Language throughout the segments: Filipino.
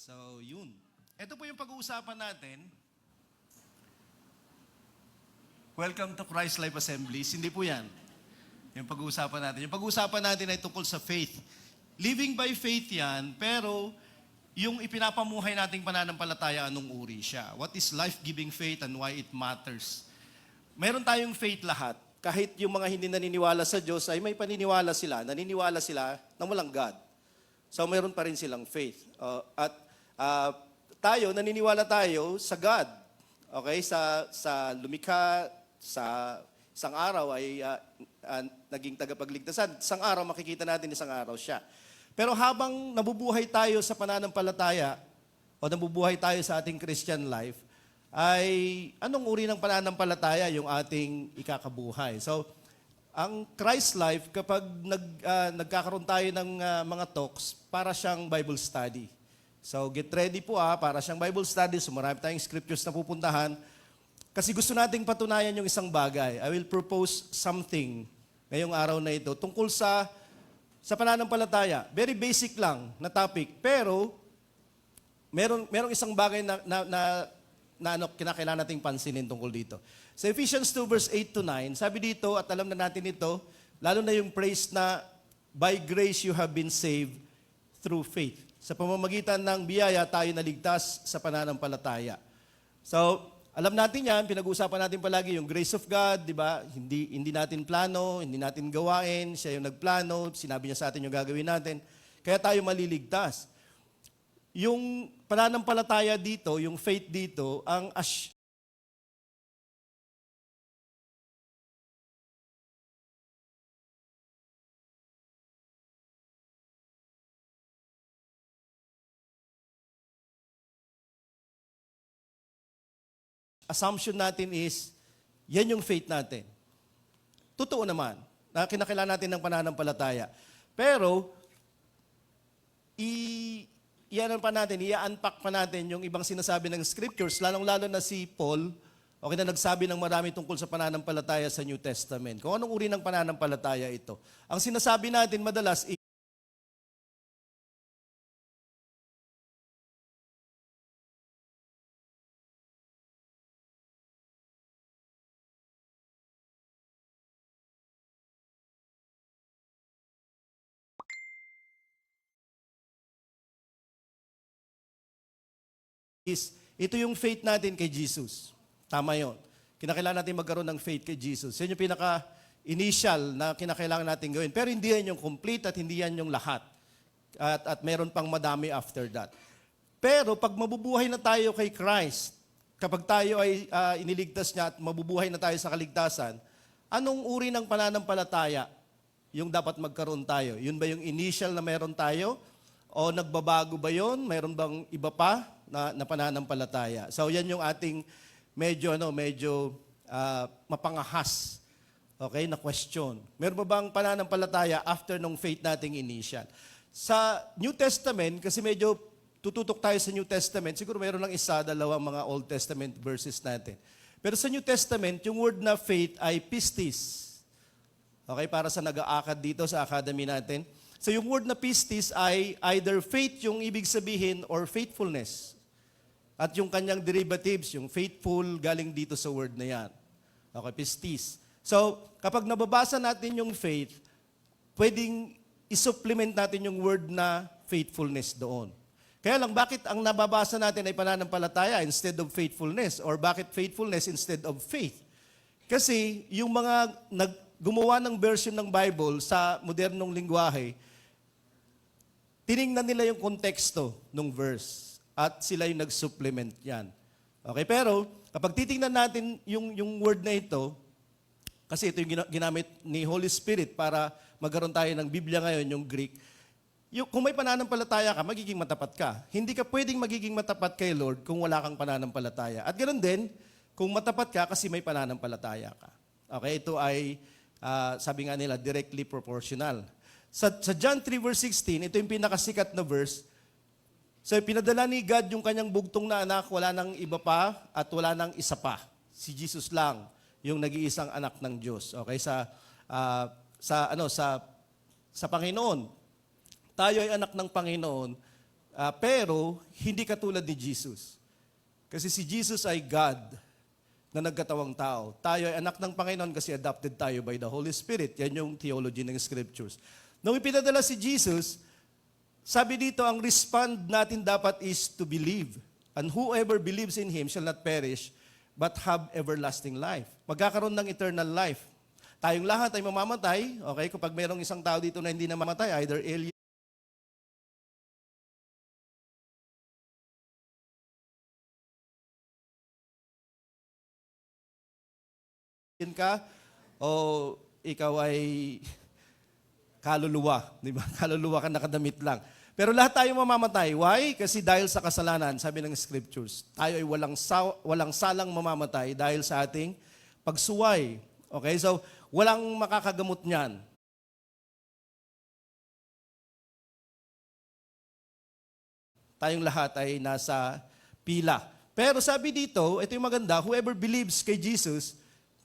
So, yun. Ito po yung pag-uusapan natin. Welcome to Christ Life Assemblies. Hindi po yan. Yung pag-uusapan natin. Yung pag-uusapan natin ay tungkol sa faith. Living by faith yan, pero yung ipinapamuhay nating pananampalataya, anong uri siya? What is life-giving faith and why it matters? Meron tayong faith lahat. Kahit yung mga hindi naniniwala sa Diyos ay may paniniwala sila. Naniniwala sila na walang God. So meron pa rin silang faith. Tayo, naniniwala tayo sa God. Okay? Sa lumikha, sa isang araw ay naging tagapagligtasan. Isang araw, makikita natin isang araw siya. Pero habang nabubuhay tayo sa pananampalataya o nabubuhay tayo sa ating Christian life, ay anong uri ng pananampalataya yung ating ikakabuhay? So, ang Christ life, kapag nagkakaroon tayo ng mga talks, para siyang Bible study. So, get ready po para siyang Bible study. So, marami tayong scriptures na pupuntahan. Kasi gusto nating patunayan yung isang bagay. I will propose something ngayong araw na ito tungkol sa pananampalataya. Very basic lang na topic. Pero, merong isang bagay na kinakailangan nating pansinin tungkol dito. Sa Ephesians 2 verse 8 to 9, sabi dito, at alam na natin ito, lalo na yung praise na, by grace you have been saved through faith. Sa pamamagitan ng biyaya, tayo naligtas sa pananampalataya. So, alam natin yan, pinag-uusapan natin palagi yung grace of God, di ba? Hindi natin plano, hindi natin gawain, siya yung nagplano, sinabi niya sa atin yung gagawin natin, kaya tayo maliligtas. Yung pananampalataya dito, yung faith dito, ang assumption natin is, yan yung faith natin. Totoo naman, na kinakailangan natin ng pananampalataya. Pero, i-unpack pa natin yung ibang sinasabi ng scriptures, lalong-lalo na si Paul, na nagsabi ng marami tungkol sa pananampalataya sa New Testament. Kung anong uri ng pananampalataya ito. Ang sinasabi natin madalas, ito yung faith natin kay Jesus. Tama yun. Kinakailangan natin magkaroon ng faith kay Jesus. Yan yung pinaka-initial na kinakailangan natin gawin. Pero hindi yan yung complete at hindi yan yung lahat. At meron pang madami after that. Pero pag mabubuhay na tayo kay Christ, kapag tayo ay iniligtas niya at mabubuhay na tayo sa kaligtasan, anong uri ng pananampalataya yung dapat magkaroon tayo? Yun ba yung initial na meron tayo? O nagbabago ba yun? Meron bang iba pa na pananampalataya? So yan yung ating medyo mapangahas, na question. Meron ba bang pananampalataya after nung faith nating initial? Sa New Testament, kasi medyo tututok tayo sa New Testament, siguro meron lang isa, dalawang mga Old Testament verses natin. Pero sa New Testament, yung word na faith ay pistis. Okay, para sa nag-aakad dito sa academy natin. So yung word na pistis ay either faith yung ibig sabihin or faithfulness. At yung kanyang derivatives, yung faithful, galing dito sa word na yan. Okay, pistis. So, kapag nababasa natin yung faith, pwedeng isupplement natin yung word na faithfulness doon. Kaya lang, bakit ang nababasa natin ay pananampalataya instead of faithfulness? Or bakit faithfulness instead of faith? Kasi yung mga gumawa ng version ng Bible sa modernong lingwahe, tiningnan nila yung konteksto ng verse at sila yung nag-supplement yan. Okay, pero kapag titingnan natin yung word na ito, kasi ito yung ginamit ni Holy Spirit para magkaroon tayo ng Biblia ngayon, yung Greek, kung may pananampalataya ka, magiging matapat ka. Hindi ka pwedeng magiging matapat kay Lord kung wala kang pananampalataya. At ganoon din, kung matapat ka kasi may pananampalataya ka. Okay, ito ay, sabi nga nila, directly proportional. Sa John 3 verse 16, ito yung pinakasikat na verse. So, pinadala ni God yung kanyang bugtong na anak, wala nang iba pa at wala nang isa pa. Si Jesus lang yung nag-iisang anak ng Diyos. Okay, sa Panginoon. Tayo ay anak ng Panginoon Pero, hindi katulad ni Jesus. Kasi si Jesus ay God na nagkatawang tao. Tayo ay anak ng Panginoon kasi adopted tayo by the Holy Spirit. Yan yung theology ng Scriptures. Nung ipinadala si Jesus, sabi dito, ang respond natin dapat is to believe. And whoever believes in Him shall not perish, but have everlasting life. Magkakaroon ng eternal life. Tayong lahat ay mamamatay, okay? Kapag mayroong isang tao dito na hindi na mamatay, either alien ka, o ikaw ay kaluluwa, di ba? Kaluluwa ka nakadamit lang. Pero lahat tayo mamamatay. Why? Kasi dahil sa kasalanan, sabi ng Scriptures, tayo ay walang salang mamamatay dahil sa ating pagsuway. Okay? So, walang makakagamot niyan. Tayong lahat ay nasa pila. Pero sabi dito, ito yung maganda, whoever believes kay Jesus,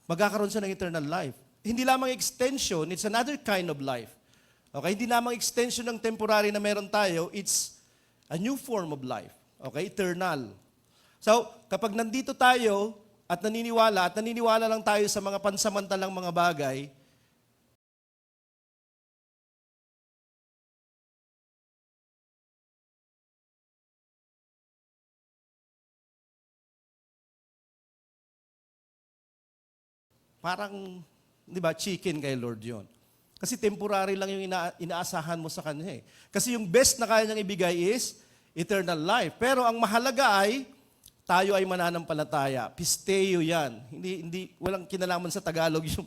magkakaroon siya ng eternal life. Hindi lamang extension, it's another kind of life. Okay? Hindi lamang extension ng temporary na meron tayo, it's a new form of life. Okay? Eternal. So, kapag nandito tayo at naniniwala lang tayo sa mga pansamantalang mga bagay, parang, di ba, chicken kay Lord yon. Kasi temporary lang yung inaasahan mo sa Kanya eh. Kasi yung best na kaya niyang ibigay is eternal life. Pero ang mahalaga ay, tayo ay mananampalataya. Pisteo yan. Walang kinalaman sa Tagalog yung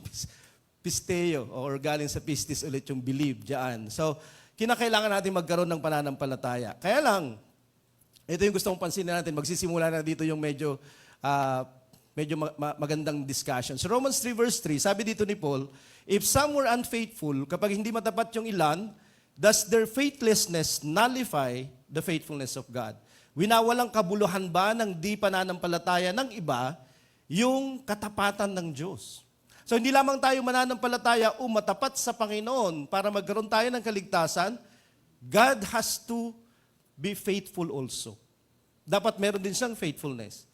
pisteo or galing sa pistis ulit yung believe dyan. So, kinakailangan natin magkaroon ng pananampalataya. Kaya lang, ito yung gusto kong pansinin natin. Magsisimula na dito yung medyo magandang discussion. So Romans 3 verse 3, sabi dito ni Paul, if some were unfaithful, kapag hindi matapat yung ilan, does their faithlessness nullify the faithfulness of God? Winawalang kabuluhan ba ng di pananampalataya ng iba yung katapatan ng Diyos? So hindi lamang tayo mananampalataya o matapat sa Panginoon para magkaroon tayo ng kaligtasan, God has to be faithful also. Dapat meron din siyang faithfulness.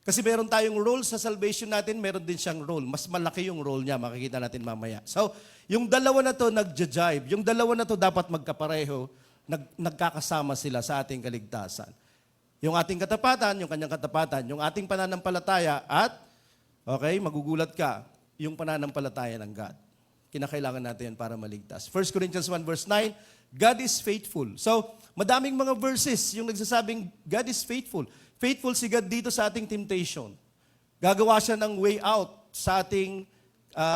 Kasi meron tayong role sa salvation natin, meron din siyang role. Mas malaki yung role niya, makikita natin mamaya. So, yung dalawa na to nagja-jive. Yung dalawa na to dapat magkapareho, nagkakasama sila sa ating kaligtasan. Yung ating katapatan, yung kanyang katapatan, yung ating pananampalataya, at, okay, magugulat ka, yung pananampalataya ng God. Kinakailangan natin yan para maligtas. 1 Corinthians 1 verse 9, God is faithful. So, madaming mga verses yung nagsasabing God is faithful. Faithful si God dito sa ating temptation. Gagawa siya ng way out sa ating,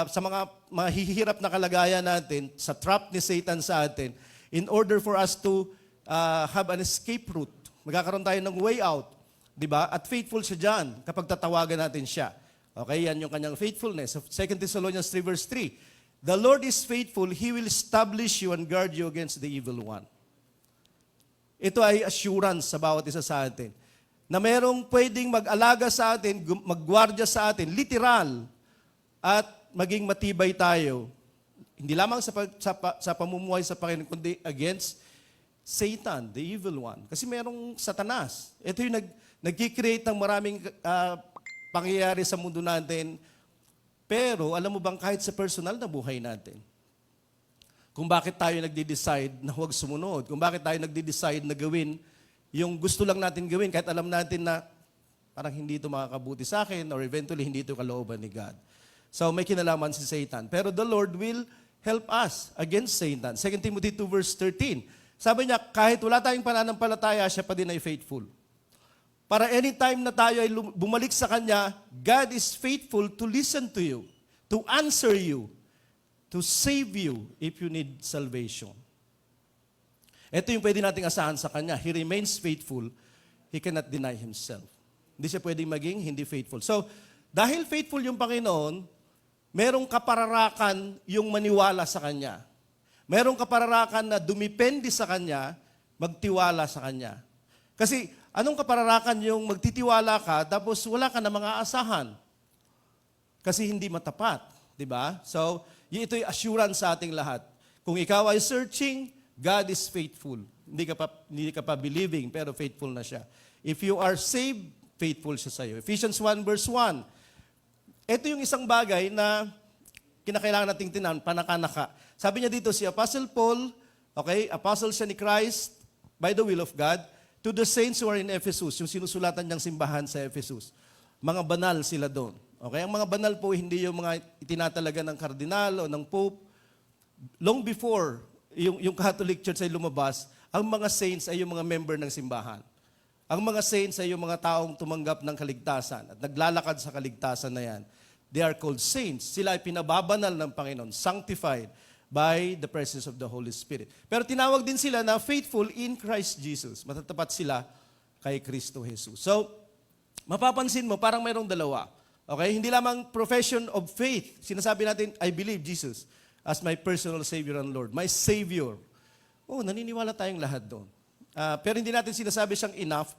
sa mga mahihirap na kalagayan natin, sa trap ni Satan sa atin, in order for us to have an escape route. Magkakaroon tayo ng way out. Diba? At faithful siya dyan kapag tatawagan natin siya. Okay, yan yung kanyang faithfulness. 2 Thessalonians 3 verse 3. The Lord is faithful, He will establish you and guard you against the evil one. Ito ay assurance sa bawat isa sa atin. Na merong pwedeng mag-alaga sa atin, maggwardya sa atin, literal, at maging matibay tayo. Hindi lamang sa pamumuhay sa Panginoon, kundi against Satan, the evil one. Kasi merong Satanas. Ito yung nag-create ng maraming pangyayari sa mundo natin. Pero alam mo bang kahit sa personal na buhay natin, kung bakit tayo nagde-decide na huwag sumunod, kung bakit tayo nagde-decide na gawin yung gusto lang natin gawin, kahit alam natin na parang hindi ito makakabuti sa akin or eventually hindi ito kalooban ni God. So may kinalaman si Satan. Pero the Lord will help us against Satan. 2 Timothy 2 verse 13. Sabi niya, kahit wala tayong pananampalataya, siya pa din ay faithful. Para anytime na tayo ay bumalik sa Kanya, God is faithful to listen to you, to answer you, to save you if you need salvation. Ito yung pwede nating asahan sa Kanya. He remains faithful. He cannot deny Himself. Hindi siya pwedeng maging hindi faithful. So, dahil faithful yung Panginoon, merong kapararakan yung maniwala sa Kanya. Merong kapararakan na dumipende sa Kanya, magtiwala sa Kanya. Kasi, anong kapararakan yung magtitiwala ka, tapos wala ka na mga asahan? Kasi hindi matapat. Diba? So, ito yung assurance sa ating lahat. Kung ikaw ay searching, God is faithful. Hindi ka pa believing, pero faithful na siya. If you are saved, faithful siya sa iyo. Ephesians 1 verse 1. Ito yung isang bagay na kinakailangan nating tinan, panaka-naka. Sabi niya dito si Apostle Paul, okay, apostle siya ni Christ by the will of God, to the saints who are in Ephesus, yung sinusulatan niyang simbahan sa Ephesus. Mga banal sila doon. Okay, ang mga banal po hindi yung mga itinatalaga ng kardinal o ng pope. Long before yung Catholic Church ay lumabas, ang mga saints ay yung mga member ng simbahan. Ang mga saints ay yung mga taong tumanggap ng kaligtasan at naglalakad sa kaligtasan na yan. They are called saints. Sila ay pinababanal ng Panginoon, sanctified by the presence of the Holy Spirit. Pero tinawag din sila na faithful in Christ Jesus. Matatapat sila kay Kristo Jesus. So, mapapansin mo, parang mayroong dalawa. Okay? Hindi lamang profession of faith. Sinasabi natin, I believe Jesus as my personal Savior and Lord. My Savior. Oh, naniniwala tayong lahat doon. Pero hindi natin sinasabi siyang enough.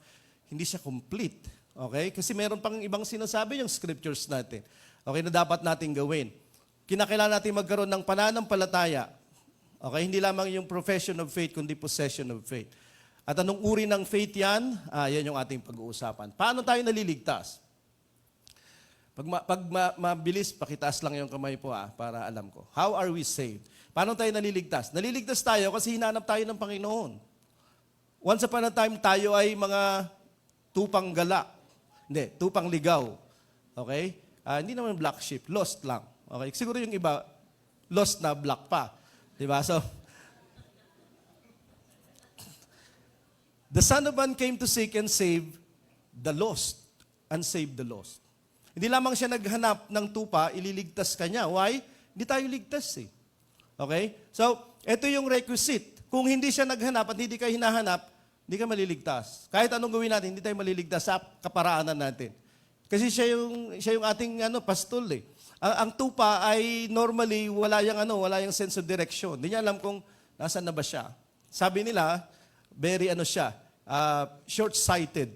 Hindi siya complete. Okay? Kasi meron pang ibang sinasabi yung scriptures natin. Okay, na dapat natin gawin. Kinakailangan natin magkaroon ng pananampalataya. Okay, hindi lamang yung profession of faith, kundi possession of faith. At anong uri ng faith yan? Yan yung ating pag-uusapan. Paano tayo naliligtas? Pag mabilis, pakitaas lang yung kamay po para alam ko. How are we saved? Paano tayo naliligtas? Naliligtas tayo kasi hinanap tayo ng Panginoon. Once upon a time, tayo ay mga tupang gala. Hindi, tupang ligaw. Okay? Hindi naman black sheep, lost lang. Okay? Siguro yung iba, lost na black pa. Diba? So, the Son of Man came to seek and save the lost and save the lost. Hindi lamang siya naghanap ng tupa, ililigtas ka niya. Why? Hindi tayo ligtas eh. Okay? So, ito yung requisite. Kung hindi siya naghanap at hindi ka hinahanap, hindi ka maliligtas. Kahit anong gawin natin, hindi tayo maliligtas sa kaparaanan natin. Kasi siya yung ating pastol eh. Ang tupa ay normally wala yung sense of direction. Hindi niya alam kung nasaan na ba siya. Sabi nila, very short-sighted.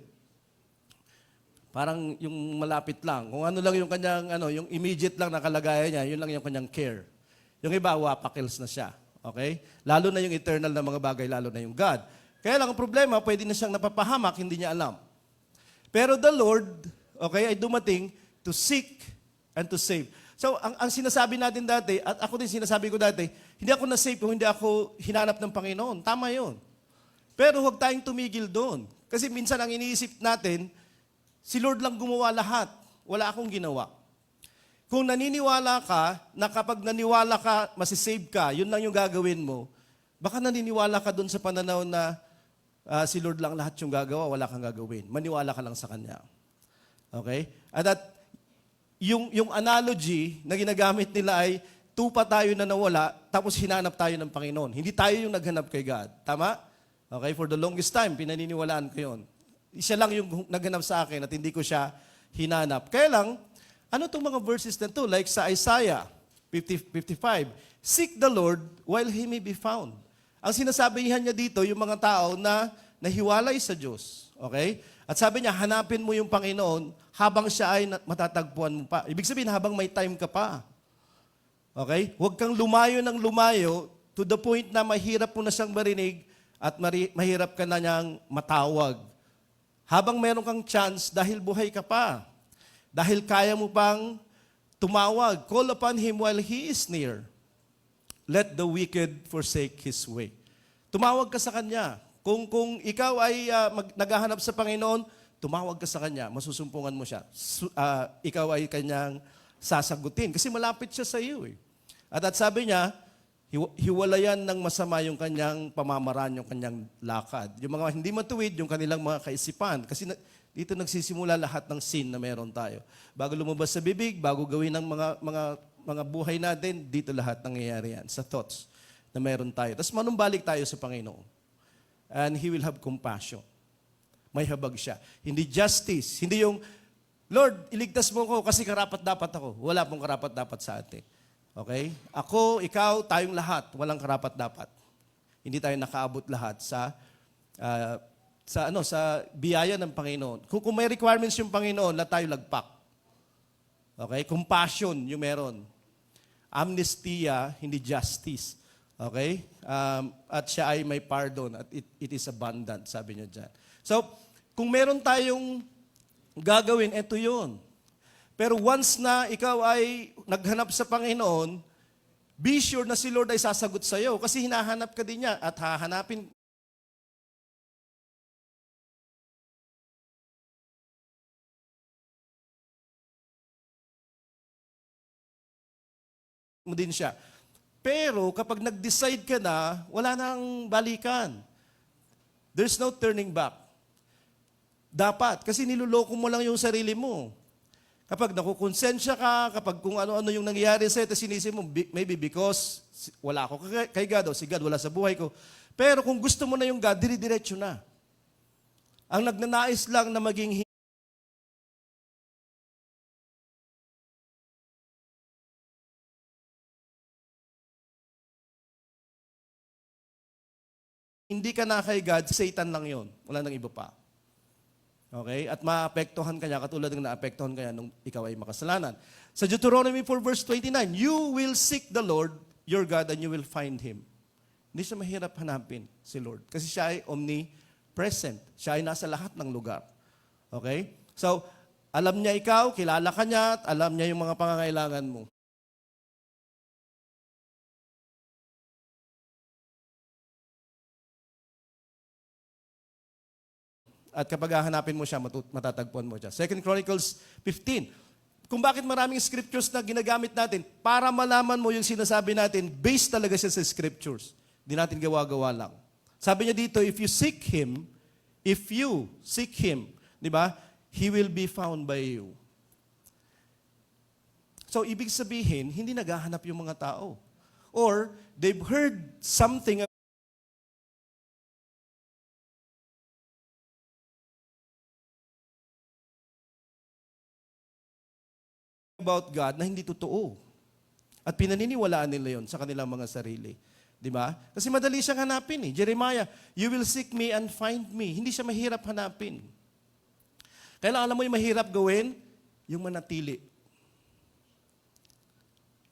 Parang yung malapit lang. Kung ano lang yung kanyang yung immediate lang na kalagayan niya, yun lang yung kanyang care. Yung iba wapakils na siya. Okay? Lalo na yung eternal na mga bagay, lalo na yung God. Kaya lang ang problema, pwede na siyang napapahamak, hindi niya alam. Pero the Lord, okay, ay dumating to seek and to save. So, ang sinasabi natin dati, at ako din sinasabi ko dati, hindi ako na-save kung hindi ako hinanap ng Panginoon. Tama yun. Pero huwag tayong tumigil doon. Kasi minsan ang iniisip natin, si Lord lang gumawa lahat. Wala akong ginawa. Kung naniniwala ka, na kapag naniwala ka, masisave ka, yun lang yung gagawin mo, baka naniniwala ka doon sa pananaw na si Lord lang lahat yung gagawa, wala kang gagawin. Maniwala ka lang sa Kanya. Okay? At yung analogy na ginagamit nila ay tupa tayo na nawala, tapos hinanap tayo ng Panginoon. Hindi tayo yung naghanap kay God. Tama? Okay? For the longest time, pinaniniwalaan ko yun. Siya lang yung naghanap sa akin at hindi ko siya hinanap. Kaya lang, ano itong mga verses na ito? Like sa Isaiah 55, seek the Lord while He may be found. Ang sinasabihan niya dito, yung mga tao na nahiwalay sa Diyos. Okay? At sabi niya, hanapin mo yung Panginoon habang siya ay matatagpuan mo pa. Ibig sabihin, habang may time ka pa. Okay? Huwag kang lumayo ng lumayo to the point na mahirap mo na siyang marinig at mahirap ka na niyang matawag. Habang meron kang chance, dahil buhay ka pa. Dahil kaya mo pang tumawag. Call upon Him while He is near. Let the wicked forsake his way. Tumawag ka sa Kanya. Kung ikaw ay naghahanap sa Panginoon, tumawag ka sa Kanya, masusumpungan mo siya. Ikaw ay Kanyang sasagutin. Kasi malapit siya sa iyo. At sabi niya, hiwalayan ng masama yung Kanyang pamamaraan, yung Kanyang lakad. Yung mga hindi matuwid, yung kanilang mga kaisipan. Kasi dito nagsisimula lahat ng sin na meron tayo. Bago lumabas sa bibig, bago gawin ng mga buhay natin, dito lahat nangyayari yan, sa thoughts na meron tayo. Tapos manumbalik tayo sa Panginoon. And He will have compassion. May habag siya. Hindi justice. Hindi yung, Lord, iligtas mo ko kasi karapat-dapat ako. Wala pong karapat-dapat sa atin. Okay? Ako, ikaw, tayong lahat, walang karapat-dapat. Hindi tayo nakaabot lahat sa biyaya ng Panginoon. Kung may requirements yung Panginoon, lahat tayo lagpak. Okay? Compassion yung meron. Amnestia, hindi justice. Okay? At siya ay may pardon at it is abundant, sabi niya dyan. So, kung meron tayong gagawin, ito yun. Pero once na ikaw ay naghanap sa Panginoon, be sure na si Lord ay sasagot sa iyo kasi hinahanap ka din niya at hahanapin mo din siya. Pero kapag nag-decide ka na, wala nang balikan. There's no turning back. Dapat, kasi niloloko mo lang yung sarili mo. Kapag nakukonsensya ka, kapag kung ano-ano yung nangyayari sa'yo, tapos sinisip mo, maybe because wala ako kay God o si God wala sa buhay ko. Pero kung gusto mo na yung God, dire-diretso na. Ang nagnanais lang na maging hindi ka na kay God, Satan lang yon. Wala nang iba pa. Okay? At maapektuhan ka niya katulad ng naapektuhan ka niya nung ikaw ay makasalanan. Sa Deuteronomy 4 verse 29, you will seek the Lord your God and you will find Him. Hindi siya mahirap hanapin si Lord. Kasi siya ay omnipresent. Siya ay nasa lahat ng lugar. Okay? So, alam niya ikaw, kilala ka niya, at alam niya yung mga pangangailangan mo. At kapag hahanapin mo siya, matatagpuan mo siya. 2 Chronicles 15. Kung bakit maraming scriptures na ginagamit natin, para malaman mo yung sinasabi natin, based talaga siya sa scriptures. Hindi natin gawa-gawa lang. Sabi niya dito, if you seek Him, di ba, He will be found by you. So, ibig sabihin, hindi naghahanap yung mga tao. Or, they've heard something about God na hindi totoo. At pinaniniwalaan nila yon sa kanilang mga sarili. Di ba? Kasi madali siyang hanapin eh. Jeremiah, you will seek me and find me. Hindi siya mahirap hanapin. Kailangan alam mo yung mahirap gawin? Yung manatili.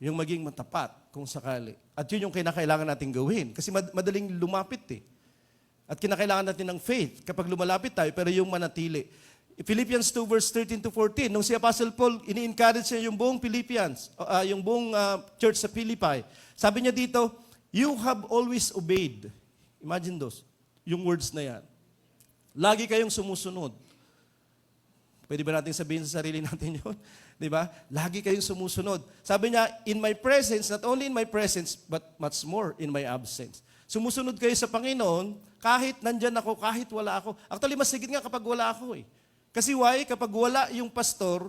Yung maging matapat kung sakali. At yun yung kinakailangan natin gawin. Kasi madaling lumapit eh. At kinakailangan natin ng faith kapag lumalapit tayo, pero yung manatili. Philippians 2 verse 13 to 14, nung si Apostle Paul, ini-encourage niya yung buong Philippians, yung buong church sa Philippi. Sabi niya dito, you have always obeyed. Imagine those, yung words na yan. Lagi kayong sumusunod. Pwede ba natin sabihin sa sarili natin yun? Di ba? Lagi kayong sumusunod. Sabi niya, in my presence, not only in my presence, but much more in my absence. Sumusunod kayo sa Panginoon, kahit nandyan ako, kahit wala ako. Actually, mas sigit nga kapag wala ako eh. Kasi why? Kapag wala yung pastor,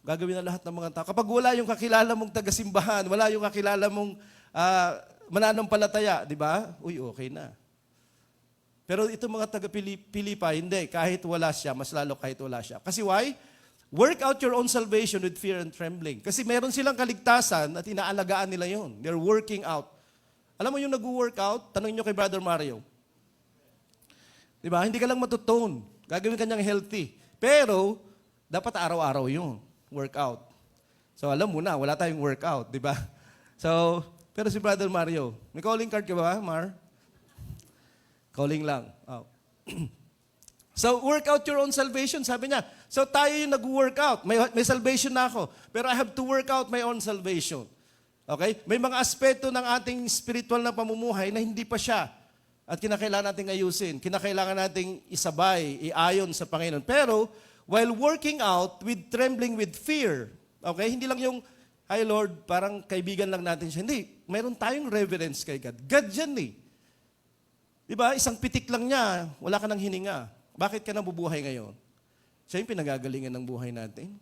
gagawin na lahat ng mga tao. Kapag wala yung kakilala mong taga-simbahan, wala yung kakilala mong mananampalataya, di ba? Uy, okay na. Pero itong mga taga-Pilipa, hindi. Kahit wala siya, mas lalo kahit wala siya. Kasi why? Work out your own salvation with fear and trembling. Kasi meron silang kaligtasan at inaalagaan nila yon. They're working out. Alam mo yung nag-workout? Tanong nyo kay Brother Mario. Di ba? Hindi ka lang matutone. Gagawin ka niyang healthy. Pero, dapat araw-araw yung workout. So, alam mo na, wala tayong workout, di ba? So, pero si Brother Mario, may calling card ka ba, Mar? Calling lang. Oh. So, work out your own salvation, sabi niya. So, tayo yung nag-workout. May salvation na ako. Pero I have to work out my own salvation. Okay? May mga aspeto ng ating spiritual na pamumuhay na hindi pa siya. At kinakailangan nating ayusin. Kinakailangan nating isabay, iayon sa Panginoon. Pero, while working out with trembling with fear, okay? Hindi lang yung, hi Lord, parang kaibigan lang natin siya. Hindi. Mayroon tayong reverence kay God. God yan eh. Diba? Isang pitik lang niya, wala ka ng hininga. Bakit ka nabubuhay ngayon? Siya yung pinagagalingan ng buhay natin.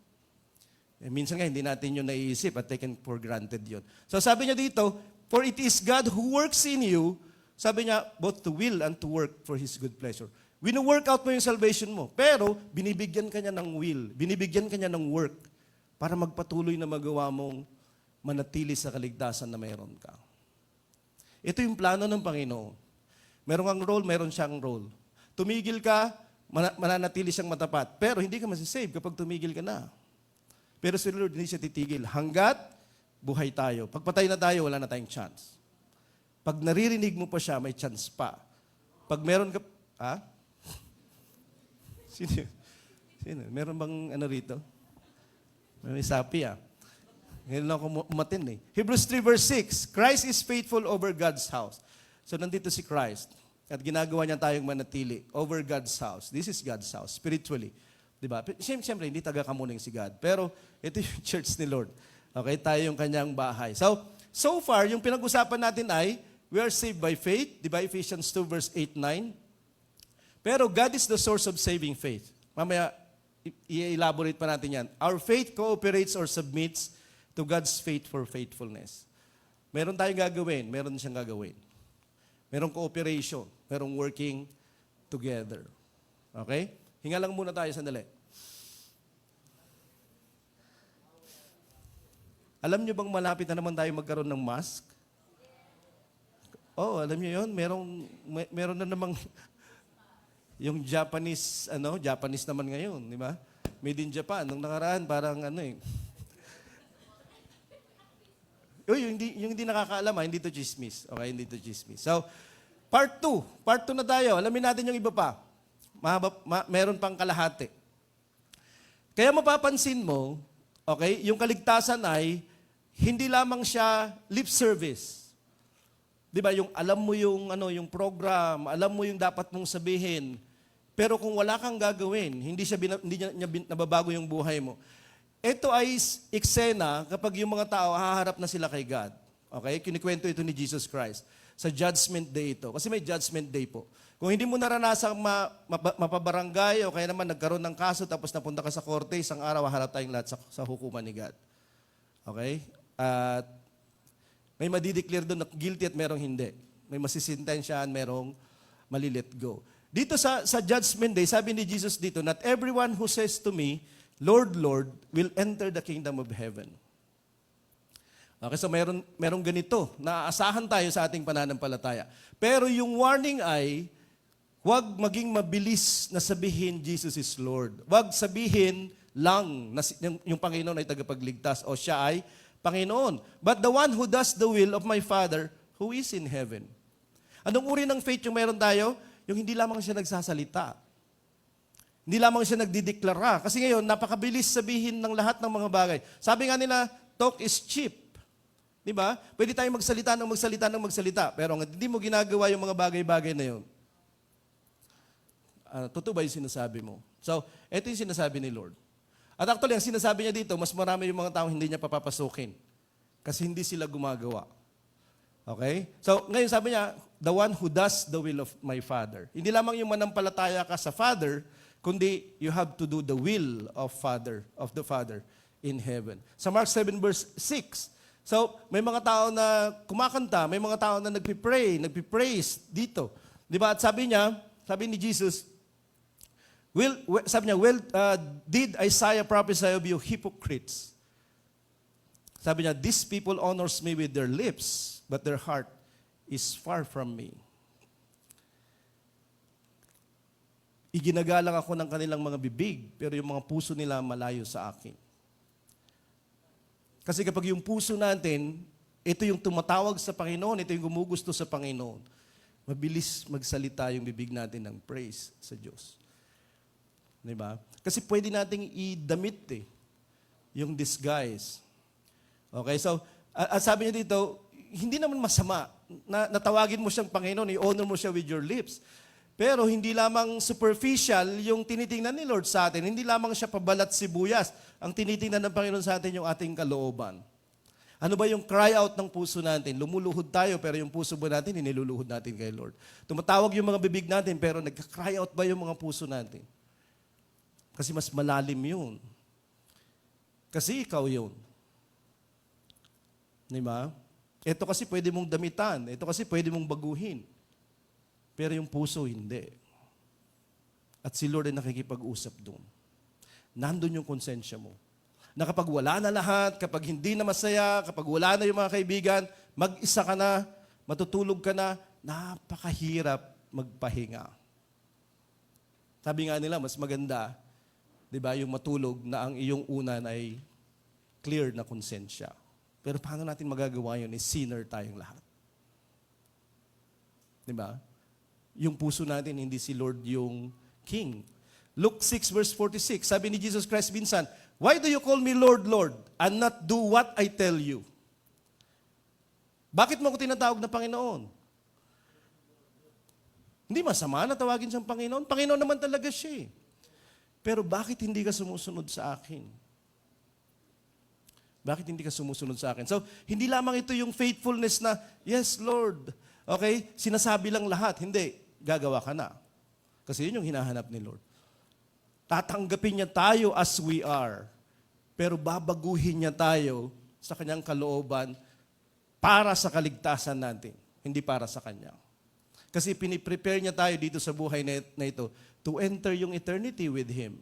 Minsan nga, hindi natin yun naiisip at taken for granted yun. So sabi niya dito, for it is God who works in you, sabi niya, both to will and to work for His good pleasure. Wino-work out mo yung salvation mo, pero binibigyan ka niya ng will, binibigyan ka niya ng work para magpatuloy na magawa mong manatili sa kaligtasan na mayroon ka. Ito yung plano ng Panginoon. Meron kang role, meron siyang role. Tumigil ka, mananatili siyang matapat. Pero hindi ka masisave kapag tumigil ka na. Pero si Lord hindi siya titigil. Hanggat buhay tayo. Pagpatay na tayo, wala na tayong chance. Pag naririnig mo pa siya, may chance pa. Pag meron ka... Ha? Sino? Sino? Meron bang ano rito? May sapi Ngayon lang ako umatin Hebrews 3 verse 6, Christ is faithful over God's house. So nandito si Christ. At ginagawa niya tayong manatili over God's house. This is God's house, spiritually. Diba? Siyempre, hindi taga-kamuning si God. Pero ito yung church ni Lord. Okay, tayo yung kanyang bahay. So far, yung pinag-usapan natin ay, we are saved by faith. Diba? Ephesians 2 verse 8, 9. Pero God is the source of saving faith. Mamaya, i-elaborate pa natin yan. Our faith cooperates or submits to God's faith for faithfulness. Meron tayong gagawin, meron siyang gagawin. Merong cooperation, merong working together. Okay? Hinga lang muna tayo sandali. Alam niyo bang malapit na naman tayo magkaroon ng mask? Oh, alam niyo 'yon, meron na namang yung Japanese naman ngayon, di ba? Made in Japan. Nung nakaraan, parang yung hindi nakakaalam, hindi to chismis. Okay, hindi to chismis. So, part 2 na tayo. Alamin natin yung iba pa. Meron pang kalahati. Kaya mapapansin mo, okay, yung kaligtasan ay hindi lamang siya lip service. 'Di ba? Yung alam mo yung program, alam mo yung dapat mong sabihin. Pero kung wala kang gagawin, hindi niya nababago yung buhay mo. Ito ay eksena kapag yung mga tao haharap na sila kay God. Okay? Kinikwento ito ni Jesus Christ. Sa Judgment Day ito. Kasi may Judgment Day po. Kung hindi mo naranasang mapabarangay o kaya naman nagkaroon ng kaso tapos napunta ka sa korte, isang araw haharap tayong lahat sa hukuman ni God. Okay? At may madideclare doon na guilty at merong hindi. May masisintensyahan, merong malilet go. Dito sa Judgment Day, sabi ni Jesus dito, not everyone who says to me, Lord, Lord, will enter the kingdom of heaven. Okay, so merong ganito, naaasahan tayo sa ating pananampalataya. Pero yung warning ay, huwag maging mabilis na sabihin, Jesus is Lord. Huwag sabihin lang na yung Panginoon ay tagapagligtas o siya ay Panginoon. But the one who does the will of my Father who is in heaven. Anong uri ng faith yung meron tayo? Yung hindi lamang siya nagsasalita. Hindi lamang siya nagdideklara. Kasi ngayon, napakabilis sabihin ng lahat ng mga bagay. Sabi nga nila, talk is cheap. Di ba? Pwede tayong magsalita. Pero hindi mo ginagawa yung mga bagay-bagay na yun. Totoo ba yung sinasabi mo? So, ito yung sinasabi ni Lord. At actually, ang sinasabi niya dito, mas marami yung mga taong hindi niya papapasukin. Kasi hindi sila gumagawa. Okay? So, ngayon sabi niya, the one who does the will of my Father. Hindi lamang yung manampalataya ka sa Father, kundi you have to do the will of the Father in heaven. Sa Mark 7 verse 6, so may mga tao na kumakanta, may mga tao na nagpipraise dito. Di ba? At sabi ni Jesus, did Isaiah prophesy of you hypocrites? Sabi niya, these people honors me with their lips, but their heart is far from me. Iginagalang ako ng kanilang mga bibig, pero yung mga puso nila malayo sa akin. Kasi kapag yung puso natin, ito yung tumatawag sa Panginoon, ito yung gumugusto sa Panginoon, mabilis magsalita yung bibig natin ng praise sa Diyos. Diba? Kasi pwede nating idamit yung disguise. Okay, so, at sabi niya dito, hindi naman masama na natawagin mo siyang Panginoon, i-honor mo siya with your lips. Pero hindi lamang superficial yung tinitingnan ni Lord sa atin. Hindi lamang siya pabalat sibuyas. Ang tinitingnan ng Panginoon sa atin yung ating kalooban. Ano ba yung cry out ng puso natin? Lumuluhod tayo pero yung puso ba natin, iniluluhod natin kay Lord. Tumatawag yung mga bibig natin pero nagka-cry out ba yung mga puso natin? Kasi mas malalim yun. Kasi ikaw yun. Diba? Ito kasi pwede mong damitan. Ito kasi pwede mong baguhin. Pero yung puso, hindi. At si Lord ay nakikipag-usap doon. Nandun yung konsensya mo. Na kapag wala na lahat, kapag hindi na masaya, kapag wala na yung mga kaibigan, mag-isa ka na, matutulog ka na, napakahirap magpahinga. Sabi nga nila, mas maganda, di ba, yung matulog na ang iyong unan ay clear na konsensya. Pero paano natin magagawa yun? Sinner tayong lahat. Di ba? Yung puso natin, hindi si Lord yung King. Luke 6 verse 46, sabi ni Jesus Christ minsan, "Why do you call me Lord, Lord, and not do what I tell you?" Bakit mo ako tinatawag na Panginoon? Hindi masama na tawagin siyang Panginoon. Panginoon naman talaga siya. Pero bakit hindi ka sumusunod sa akin? Bakit hindi ka sumusunod sa akin? So, hindi lamang ito yung faithfulness na, yes, Lord. Okay? Sinasabi lang lahat. Hindi. Gagawa ka na. Kasi yun yung hinahanap ni Lord. Tatanggapin niya tayo as we are. Pero babaguhin niya tayo sa kanyang kalooban para sa kaligtasan natin. Hindi para sa kanya. Kasi piniprepare niya tayo dito sa buhay na ito to enter yung eternity with Him.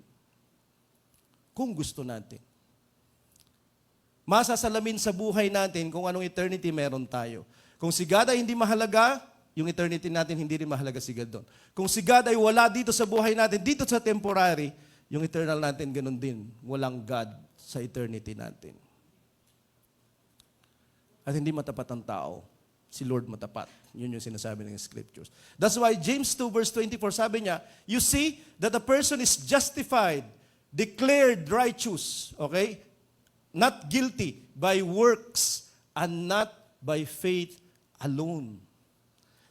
Kung gusto natin. Masasalamin sa buhay natin kung anong eternity meron tayo. Kung si God ay hindi mahalaga, yung eternity natin hindi rin mahalaga si God doon. Kung si God ay wala dito sa buhay natin, dito sa temporary, yung eternal natin ganun din. Walang God sa eternity natin. At hindi matapat ang tao. Si Lord matapat. Yun yung sinasabi ng Scriptures. That's why James 2 verse 24 sabi niya, you see that a person is justified, declared righteous, okay? Not guilty by works and not by faith alone.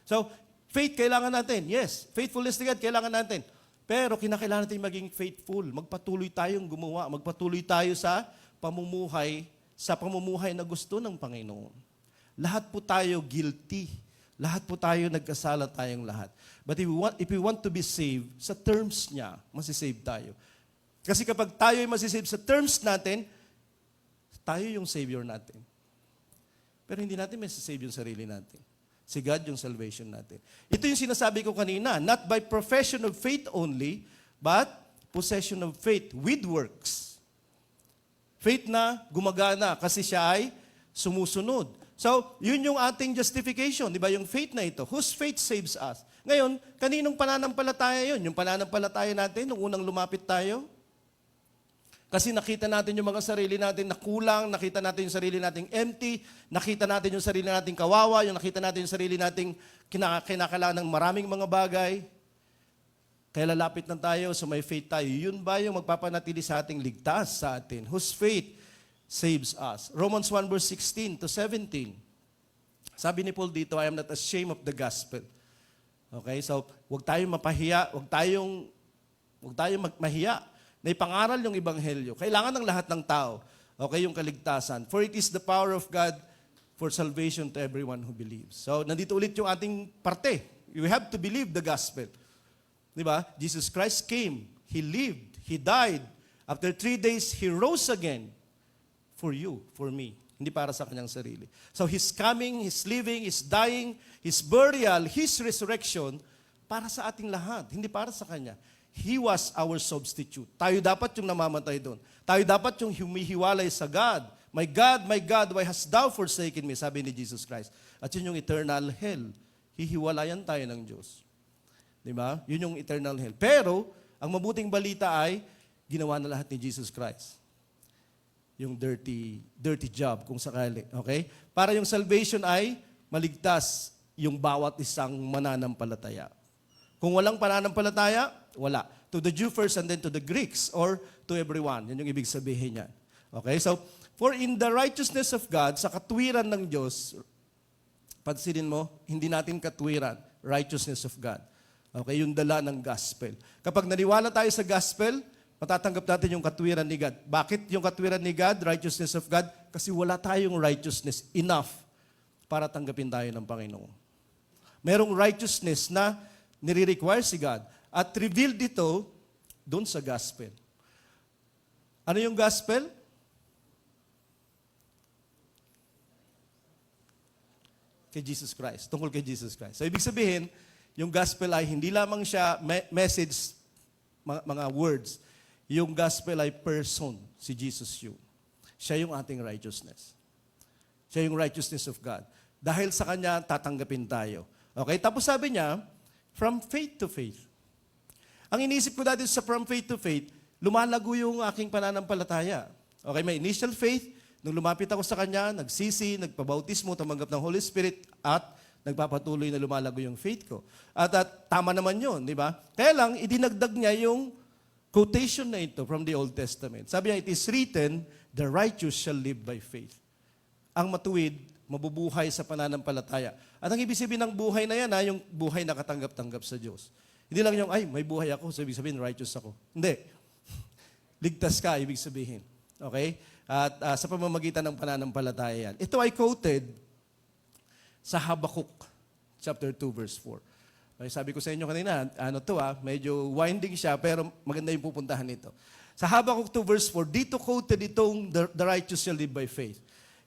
So, faith kailangan natin. Yes, faithfulness to God kailangan natin. Pero kinakailangan natin maging faithful. Magpatuloy tayong gumawa. Magpatuloy tayo sa pamumuhay na gusto ng Panginoon. Lahat po tayo guilty. Lahat po tayo nagkasala tayong lahat. But if we want to be saved, sa terms niya, masisave tayo. Kasi kapag tayo ay masisave sa terms natin, tayo yung Savior natin. Pero hindi natin masisave yung sarili natin. Si God yung salvation natin. Ito yung sinasabi ko kanina, not by profession of faith only, but possession of faith with works. Faith na gumagana kasi siya ay sumusunod. So, yun yung ating justification, di ba? Yung faith na ito. Whose faith saves us? Ngayon, kaninong pananampalataya yun? Yung pananampalataya natin, nung unang lumapit tayo? Kasi nakita natin yung mga sarili natin na kulang, nakita natin yung sarili nating empty, nakita natin yung sarili nating kawawa, yung nakita natin yung sarili nating kinakailangan ng maraming mga bagay. Kaya lalapit na tayo sa may faith tayo. Yun ba yung magpapanatili sa ating ligtas sa atin? Whose faith saves us? Romans 1 verse 16 to 17. Sabi ni Paul dito, I am not ashamed of the gospel. Okay, so huwag tayong mapahiya, huwag tayong mahiya na ipangaral yung ebanghelyo. Kailangan ng lahat ng tao. Okay, yung kaligtasan. For it is the power of God for salvation to everyone who believes. So, nandito ulit yung ating parte. You have to believe the gospel. Diba? Jesus Christ came, He lived, He died. After 3 days, He rose again for you, for me. Hindi para sa kanyang sarili. So His coming, His living, His dying, His burial, His resurrection, para sa ating lahat, hindi para sa Kanya. He was our substitute. Tayo dapat yung namamatay doon. Tayo dapat yung humihiwalay sa God. My God, why hast thou forsaken me? Sabi ni Jesus Christ. At yun yung eternal hell. Hihiwalayan tayo ng Diyos. Diba? Yun yung eternal hell. Pero, ang mabuting balita ay, ginawa na lahat ni Jesus Christ. Yung dirty job, kung sakali. Okay? Para yung salvation ay maligtas yung bawat isang mananampalataya. Kung walang pananampalataya, wala. To the Jew first and then to the Greeks or to everyone. Yan yung ibig sabihin niyan. Okay? So, for in the righteousness of God, sa katwiran ng Diyos, pansinin mo, hindi natin katwiran, righteousness of God. Okay, yung dala ng gospel. Kapag naniwala tayo sa gospel, matatanggap natin yung katwiran ni God. Bakit yung katwiran ni God, righteousness of God? Kasi wala tayong righteousness enough para tanggapin tayo ng Panginoon. Merong righteousness na nire-require si God. At revealed dito doon sa gospel. Ano yung gospel? Kay Jesus Christ. Tungkol kay Jesus Christ. So, ibig sabihin, yung gospel ay hindi lamang siya message, mga words. Yung gospel ay person, si Jesus yun. Siya yung ating righteousness. Siya yung righteousness of God. Dahil sa Kanya, tatanggapin tayo. Okay, tapos sabi niya, from faith to faith. Ang iniisip ko dati sa from faith to faith, lumalago yung aking pananampalataya. Okay, may initial faith, nung lumapit ako sa Kanya, nagsisi, nagpabautismo, tumanggap ng Holy Spirit, at nagpapatuloy na lumalago yung faith ko. At tama naman yun, di ba? Kaya lang, idinagdag niya yung quotation na ito from the Old Testament. Sabi niya, it is written, the righteous shall live by faith. Ang matuwid, mabubuhay sa pananampalataya. At ang ibig sabihin ng buhay na yan, yung buhay na katanggap-tanggap sa Diyos. Hindi lang yung, ay, may buhay ako, so ibig sabihin, righteous ako. Hindi. Ligtas ka, ibig sabihin. Okay? At sa pamamagitan ng pananampalataya yan. Ito ay quoted sa Habakkuk, chapter 2, verse 4. Okay, sabi ko sa inyo kanina, medyo winding siya, pero maganda yung pupuntahan nito. Sa Habakkuk 2, verse 4, dito quoted itong the righteous shall live by faith.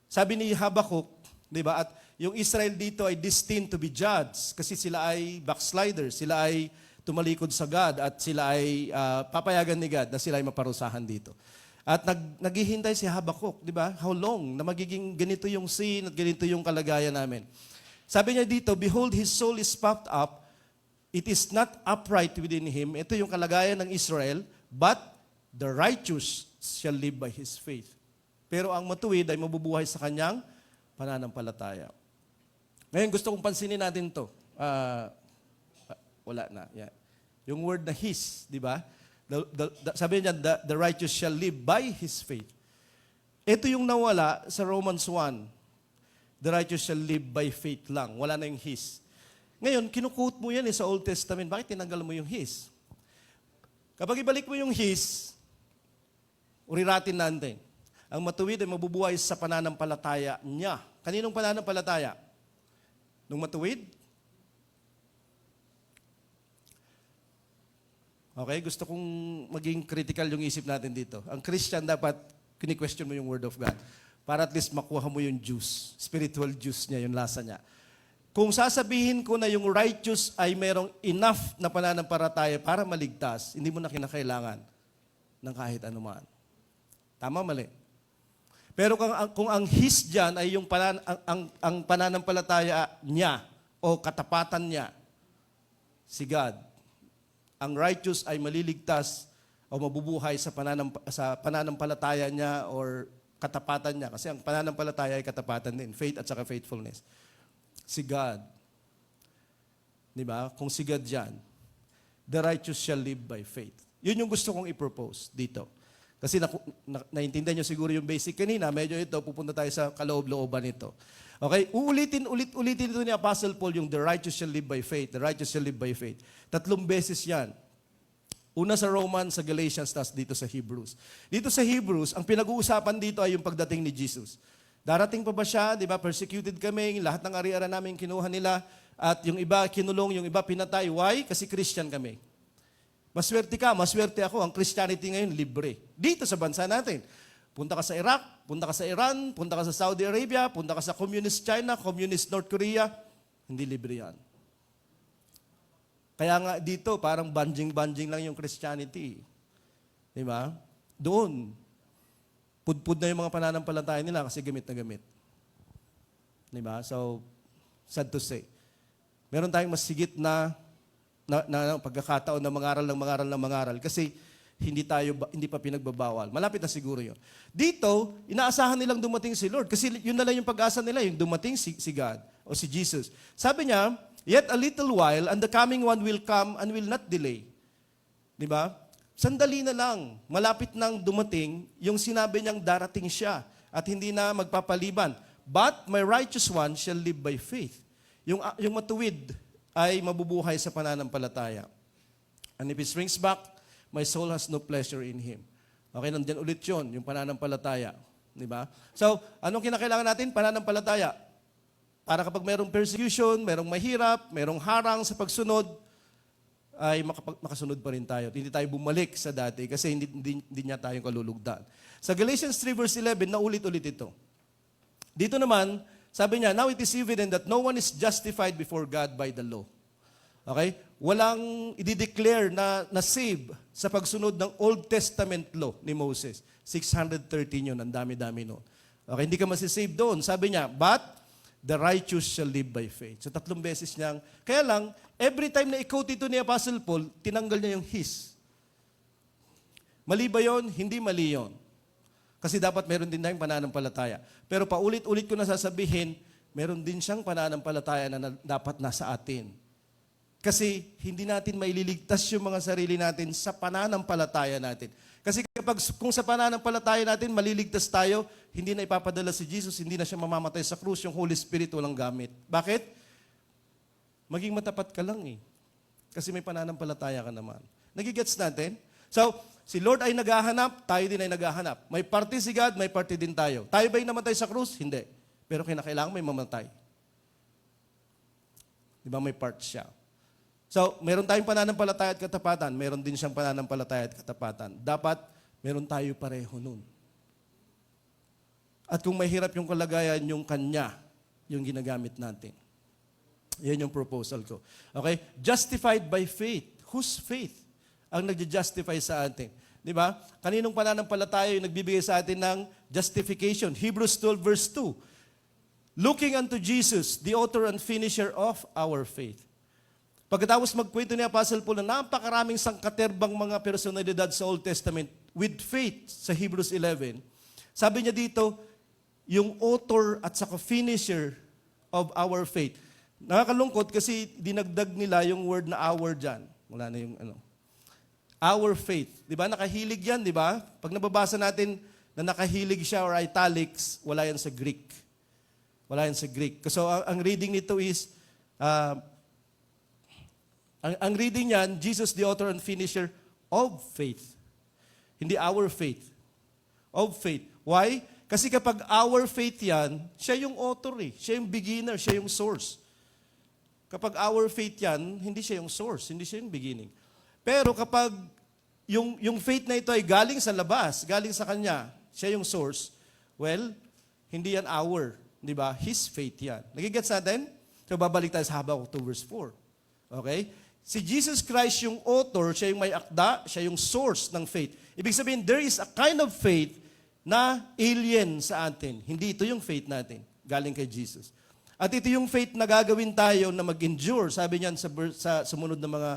Sabi ni Habakkuk, di ba, at yung Israel dito ay destined to be judged kasi sila ay backsliders, sila ay tumalikod sa God at sila ay papayagan ni God na sila ay maparusahan dito. At naghihintay si Habakkuk, di ba? How long na magiging ganito yung scene at ganito yung kalagayan namin. Sabi niya dito, behold, his soul is puffed up, it is not upright within him. Ito yung kalagayan ng Israel, but the righteous shall live by his faith. Pero ang matuwid ay mabubuhay sa kanyang pananampalataya. Ngayon, gusto kong pansinin natin to. Wala na. Yan. Yung word na his, di ba? Sabi niya, the righteous shall live by his faith. Ito yung nawala sa Romans 1. The righteous shall live by faith lang. Wala na yung his. Ngayon, kinukote mo yan sa Old Testament. Bakit tinanggal mo yung his? Kapag ibalik mo yung his, uriratin natin. Ang matuwid ay mabubuhay sa pananampalataya niya. Kaninong pananampalataya? Nung matuwid? Okay, gusto kong maging critical yung isip natin dito. Ang Christian dapat kini-question mo yung Word of God para at least makuha mo yung juice, spiritual juice niya, yung lasa niya. Kung sasabihin ko na yung righteous ay merong enough na pananampalataya para maligtas, hindi mo na kinakailangan ng kahit anuman. Tama, mali. Pero kung ang his dyan ay yung ang pananampalataya niya o katapatan niya, si God, ang righteous ay maliligtas o mabubuhay sa pananampalataya niya or katapatan niya. Kasi ang pananampalataya ay katapatan din, faith at saka faithfulness. Si God. Di ba? Kung si God yan, the righteous shall live by faith. Yun yung gusto kong i-propose dito. Kasi naintindihan nyo siguro yung basic kanina, medyo ito, pupunta tayo sa kaloob-looban nito. Okay? Ulitin ito ni Apostle Paul yung the righteous shall live by faith, the righteous shall live by faith. 3 beses yan. Una sa Romans, sa Galatians, tas dito sa Hebrews. Dito sa Hebrews, ang pinag-uusapan dito ay yung pagdating ni Jesus. Darating pa ba siya, di ba? Persecuted kami, lahat ng ari-ara namin kinuha nila, at yung iba kinulong, yung iba pinatay. Why? Kasi Christian kami. Maswerte ka, maswerte ako. Ang Christianity ngayon, libre. Dito sa bansa natin. Punta ka sa Iraq, punta ka sa Iran, punta ka sa Saudi Arabia, punta ka sa Communist China, Communist North Korea, hindi libre yan. Kaya nga dito, parang banjing-banjing lang yung Christianity. Di ba? Doon, pudpud na yung mga pananampalataya nila kasi gamit na gamit. Di ba? So, sad to say. Meron tayong mas sigit na pagkakataon na mangaral kasi hindi pa pinagbabawal. Malapit na siguro yun. Dito, inaasahan nilang dumating si Lord kasi yun na lang yung pag-asa nila, yung dumating si God o si Jesus. Sabi niya, yet a little while and the coming one will come and will not delay. Di ba? Sandali na lang, malapit nang dumating, yung sinabi niyang darating siya at hindi na magpapaliban. But my righteous one shall live by faith. Yung matuwid ay mabubuhay sa pananampalataya. And if he shrinks back, my soul has no pleasure in him. Okay, nandiyan ulit yun, yung pananampalataya. Di ba? So, anong kinakailangan natin? Pananampalataya. Para kapag mayroong persecution, mayroong mahirap, mayroong harang sa pagsunod, ay makasunod pa rin tayo. Hindi tayo bumalik sa dati kasi hindi niya tayong kalulugdan. Sa Galatians 3 verse 11, naulit-ulit ito. Dito naman, sabi niya, now it is evident that no one is justified before God by the law. Okay? Walang i-declare na save sa pagsunod ng Old Testament law ni Moses. 613 yun, ang dami-dami noon. Okay, hindi ka masisave doon. Sabi niya, but the righteous shall live by faith. So 3 beses niyang, kaya lang, every time na i-quote ito ni Apostle Paul, tinanggal niya yung his. Mali ba yun? Hindi mali yun. Kasi dapat meron din tayong pananampalataya. Pero paulit-ulit ko na sasabihin, meron din siyang pananampalataya na dapat nasa atin. Kasi hindi natin maililigtas yung mga sarili natin sa pananampalataya natin. Kasi kung sa pananampalataya natin maliligtas tayo, hindi na ipapadala si Jesus, hindi na siya mamamatay sa krus, yung Holy Spirit walang gamit. Bakit? Maging matapat ka lang eh. Kasi may pananampalataya ka naman. Nagigets natin? So, si Lord ay naghahanap, tayo din ay naghahanap. May parte si God, may parte din tayo. Tayo ba'y namatay sa krus? Hindi. Pero kinakailangan may mamatay. Di ba may part siya? So, meron tayong pananampalataya at katapatan, meron din siyang pananampalataya at katapatan. Dapat, meron tayo pareho nun. At kung mahirap yung kalagayan, yung kanya, yung ginagamit natin. Yan yung proposal ko. Okay? Justified by faith. Whose faith ang nagja-justify sa atin? Di ba? Kaninong pananampalataya yung nagbibigay sa atin ng justification? Hebrews 12 verse 2. Looking unto Jesus, the author and finisher of our faith. Pagkatapos magkwento ni Apostle Paul na napakaraming sangkaterbang mga personalidad sa Old Testament with faith sa Hebrews 11, sabi niya dito, yung author at saka finisher of our faith. Nakakalungkot kasi dinagdag nila yung word na our dyan. Wala na yung ano. Our faith. Di ba? Nakahilig yan, di ba? Pag nababasa natin na nakahilig siya or italics, wala yan sa Greek. Wala yan sa Greek. So ang reading nito is, ang reading niyan, Jesus the author and finisher of faith. Hindi our faith. Of faith. Why? Kasi kapag our faith yan, siya yung author eh. Siya yung beginner, siya yung source. Kapag our faith yan, hindi siya yung source, hindi siya yung beginning. Pero kapag yung faith na ito ay galing sa labas, galing sa Kanya, siya yung source, well, hindi yan our. Di ba? His faith yan. Nagigets natin? So babalik tayo sa Habakkuk 2 verse 4. Okay? Si Jesus Christ yung author, siya yung may akda, siya yung source ng faith. Ibig sabihin, there is a kind of faith na alien sa atin. Hindi ito yung faith natin, galing kay Jesus. At ito yung faith na gagawin tayo na mag-endure. Sabi niyan sa sumunod na mga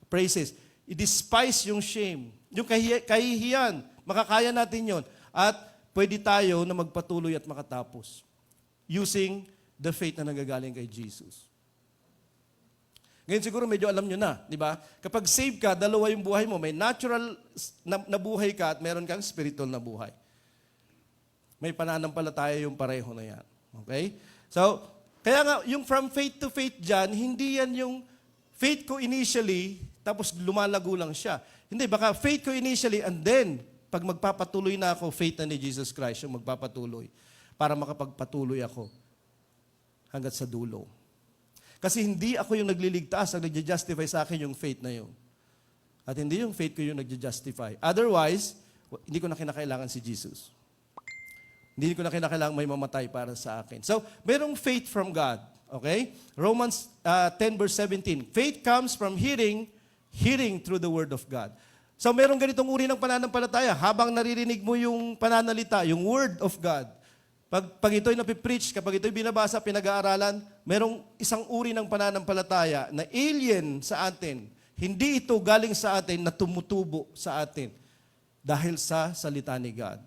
phrases, i-despise yung shame, yung kahihiyan, makakaya natin yon. At pwede tayo na magpatuloy at makatapos using the faith na nagagaling kay Jesus. Ngayon siguro medyo alam nyo na, di ba? Kapag save ka, dalawa yung buhay mo. May natural na buhay ka at meron kang spiritual na buhay. May pananampalataya yung pareho na yan. Okay? So, kaya nga, yung from faith to faith dyan, hindi yan yung faith ko initially, tapos lumalago lang siya. Hindi, baka faith ko initially, and then, pag magpapatuloy na ako, faith na ni Jesus Christ yung magpapatuloy para makapagpatuloy ako hanggat sa dulo. Kasi hindi ako yung nagliligtas, ang nagja-justify sa akin yung faith na yun. At hindi yung faith ko yung nagja-justify. Otherwise, hindi ko na kinakailangan si Jesus. Hindi ko na kinakailangan may mamatay para sa akin. So, merong faith from God. Okay? Romans 10 verse 17. Faith comes from hearing through the word of God. So, merong ganitong uri ng pananampalataya. Habang naririnig mo yung pananalita, yung word of God, pag ito'y napipreach, kapag ito'y binabasa, pinag-aaralan, merong isang uri ng pananampalataya na alien sa atin. Hindi ito galing sa atin na tumutubo sa atin dahil sa salita ni God.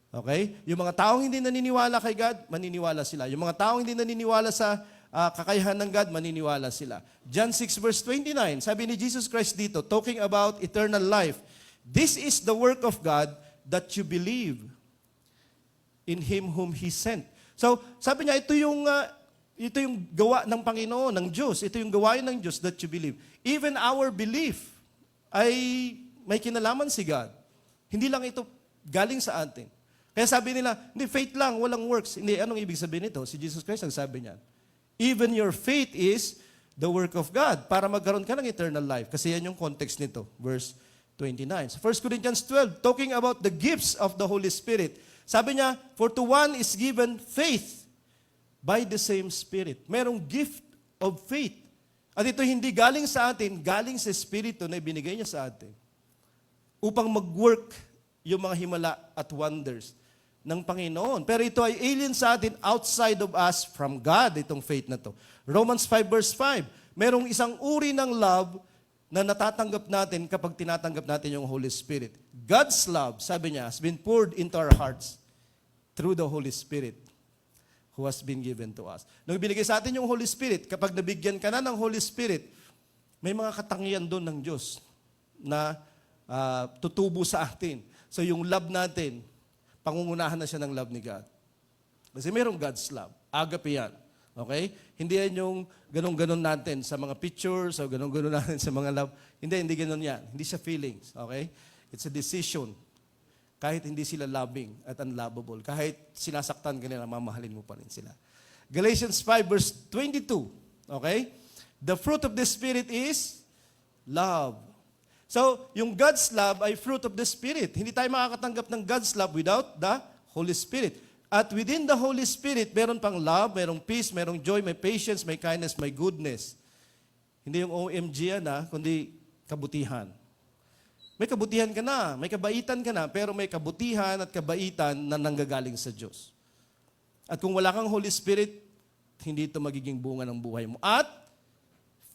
Okay? Yung mga taong hindi naniniwala kay God, maniniwala sila. Yung mga taong hindi naniniwala sa kakayahan ng God, maniniwala sila. John 6 verse 29, sabi ni Jesus Christ dito, talking about eternal life, this is the work of God that you believe in Him whom He sent. So, sabi niya, ito yung gawa ng Panginoon, ng Diyos. Ito yung gawain ng Diyos that you believe. Even our belief ay may kinalaman si God. Hindi lang ito galing sa atin. Kaya sabi nila, hindi, faith lang, walang works. Hindi, anong ibig sabihin nito? Si Jesus Christ ang sabi niya. Even your faith is the work of God para magkaroon ka ng eternal life. Kasi yan yung context nito. Verse 29. So 1 Corinthians 12, talking about the gifts of the Holy Spirit. Sabi niya, for to one is given faith by the same Spirit. Merong gift of faith. At ito hindi galing sa atin, galing sa Espiritu na ibinigay niya sa atin. Upang mag-work yung mga himala at wonders ng Panginoon. Pero ito ay alien sa atin, outside of us, from God, itong faith na to. Romans 5 verse 5, merong isang uri ng love na natatanggap natin kapag tinatanggap natin yung Holy Spirit. God's love, sabi niya, has been poured into our hearts through the Holy Spirit who has been given to us. Nung binigay sa atin yung Holy Spirit, kapag nabigyan ka na ng Holy Spirit, may mga katangian doon ng Diyos na tutubo sa atin. So yung love natin, pangungunahan na siya ng love ni God. Kasi mayroong God's love. Agape yan. Okay? Hindi yan yung ganun-ganun natin sa mga pictures o ganun-ganun natin sa mga love. Hindi ganun yan. Hindi siya feelings. Okay? It's a decision. Kahit hindi sila loving at unlovable. Kahit sinasaktan ka nila, mamahalin mo pa rin sila. Galatians 5 verse 22. Okay? The fruit of the Spirit is love. So, yung God's love ay fruit of the Spirit. Hindi tayo makakatanggap ng God's love without the Holy Spirit. At within the Holy Spirit, meron pang love, merong peace, merong joy, may patience, may kindness, may goodness. Hindi yung OMG yan kundi kabutihan. May kabutihan ka na, may kabaitan ka na, pero may kabutihan at kabaitan na nanggagaling sa Diyos. At kung wala kang Holy Spirit, hindi ito magiging bunga ng buhay mo. At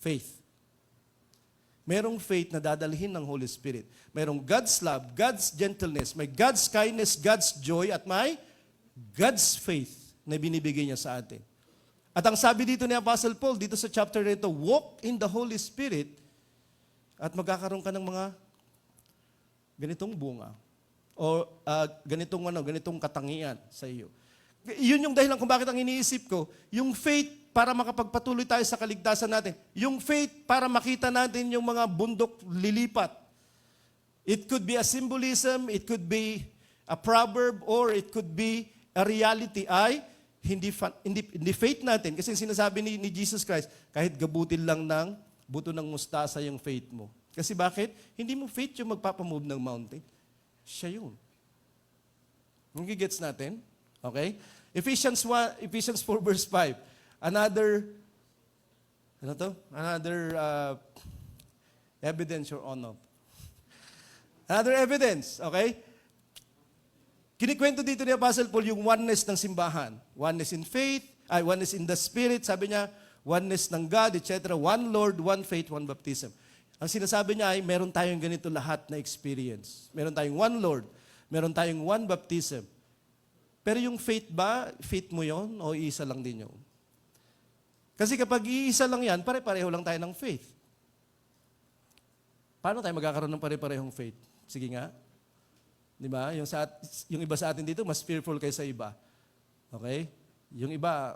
faith. Merong faith na dadalhin ng Holy Spirit. Merong God's love, God's gentleness, may God's kindness, God's joy, at may God's faith na binibigay niya sa atin. At ang sabi dito ni Apostle Paul, dito sa chapter nito, walk in the Holy Spirit at magkakaroon ka ng mga ganitong bunga o ganitong katangian sa iyo. Yun yung dahilan kung bakit ang iniisip ko, yung faith para makapagpatuloy tayo sa kaligtasan natin. Yung faith para makita natin yung mga bundok lilipat. It could be a symbolism, it could be a proverb, or it could be a reality. Hindi faith natin. Kasi sinasabi ni Jesus Christ, kahit gabutin lang ng buto ng mustasa yung faith mo. Kasi bakit? Hindi mo faith yung magpapamove ng mountain. Siya yun. Nagigets natin? Okay? Ephesians 4 verse 5. Another evidence or honor. Another evidence, okay? Kinikwento dito ni Apostle Paul yung oneness ng simbahan. Oneness in faith, oneness in the Spirit, sabi niya, oneness ng God, etc. One Lord, one faith, one baptism. Ang sinasabi niya ay meron tayong ganito lahat na experience. Meron tayong one Lord, meron tayong one baptism. Pero yung faith ba, faith mo yon o isa lang din yun? Kasi kapag iisa lang yan, pare-pareho lang tayo ng faith. Paano tayo magkakaroon ng pare-parehong faith? Sige nga. Di ba? Yung iba sa atin dito, mas fearful kaysa iba. Okay? Yung iba,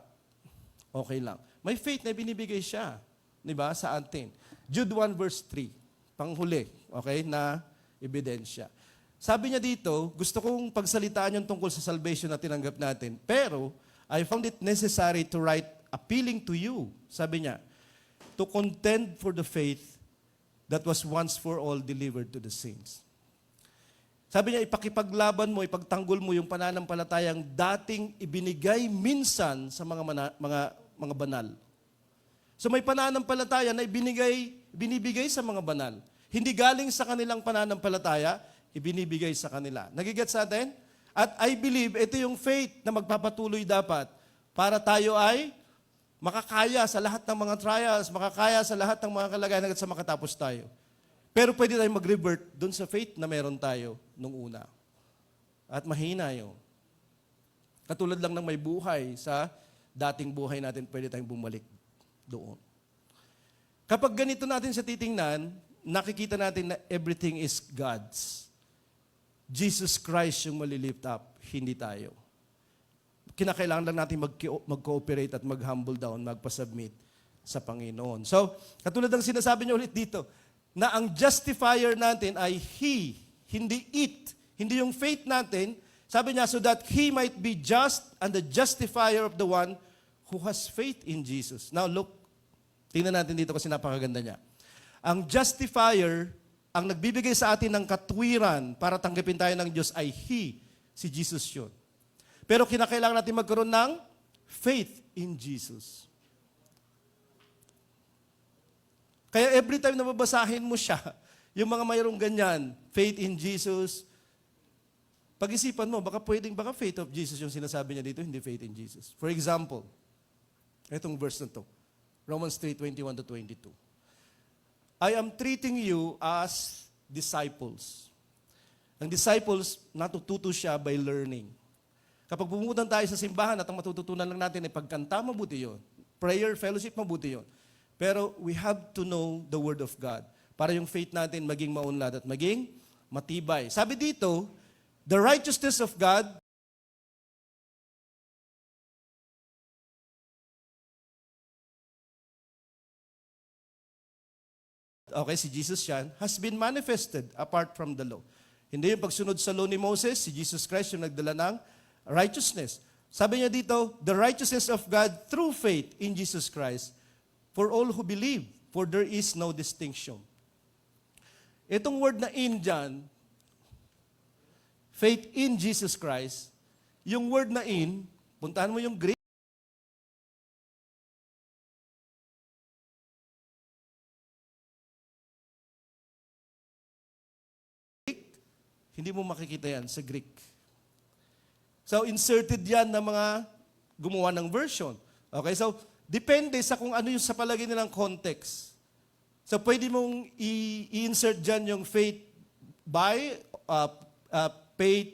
okay lang. May faith na binibigay siya. Di ba? Sa atin. Jude 1 verse 3. Panghuli. Okay? Na ebidensya. Sabi niya dito, gusto kong pagsalitaan yung tungkol sa salvation na tinanggap natin. Pero, I found it necessary to write appealing to you, sabi niya, to contend for the faith that was once for all delivered to the saints. Sabi niya, ipakipaglaban mo, ipagtanggol mo yung pananampalatayang dating ibinigay minsan sa mga banal. So may pananampalataya na binibigay sa mga banal. Hindi galing sa kanilang pananampalataya, ibinibigay sa kanila. Nagigets sa atin? At I believe, ito yung faith na magpapatuloy dapat para tayo ay makakaya sa lahat ng mga trials, makakaya sa lahat ng mga kalagayan hanggang sa makatapos tayo. Pero pwede tayong mag-revert dun sa faith na meron tayo nung una. At mahina yun. Katulad lang ng may buhay sa dating buhay natin, pwede tayong bumalik doon. Kapag ganito natin sa titingnan, nakikita natin na everything is God's. Jesus Christ yung malilift up, hindi tayo. Kinakailangan lang natin mag-cooperate at mag-humble down, magpa-submit sa Panginoon. So, katulad ng sinasabi niyo ulit dito, na ang justifier natin ay He, hindi it. Hindi yung faith natin. Sabi niya, so that He might be just and the justifier of the one who has faith in Jesus. Now look, tingnan natin dito kasi napakaganda niya. Ang justifier, ang nagbibigay sa atin ng katwiran para tanggapin tayo ng Diyos ay He, si Jesus yun. Pero kinakailangan natin magkaroon ng faith in Jesus. Kaya every time na babasahin mo siya, yung mga mayroong ganyan, faith in Jesus, pag-isipan mo, baka faith of Jesus yung sinasabi niya dito, hindi faith in Jesus. For example, itong verse na to, Romans 3:21-22. I am treating you as disciples. Ang disciples, natututo siya by learning. Kapag pumunta tayo sa simbahan at ang matututunan lang natin ay pagkanta, mabuti yun. Prayer, fellowship, mabuti yun. Pero we have to know the Word of God para yung faith natin maging maunlad at maging matibay. Sabi dito, the righteousness of God okay, si Jesus yan, has been manifested apart from the law. Hindi yung pagsunod sa law ni Moses, si Jesus Christ yung nagdala ng righteousness. Sabi niya dito, the righteousness of God through faith in Jesus Christ for all who believe, for there is no distinction. Itong word na in dyan, faith in Jesus Christ, yung word na in, puntahan mo yung Greek, hindi mo makikita yan sa Greek. So, inserted yan ng mga gumawa ng version. Okay, so, depende sa kung ano yung sa palagay nilang context. So, pwede mong i-insert dyan yung faith by, faith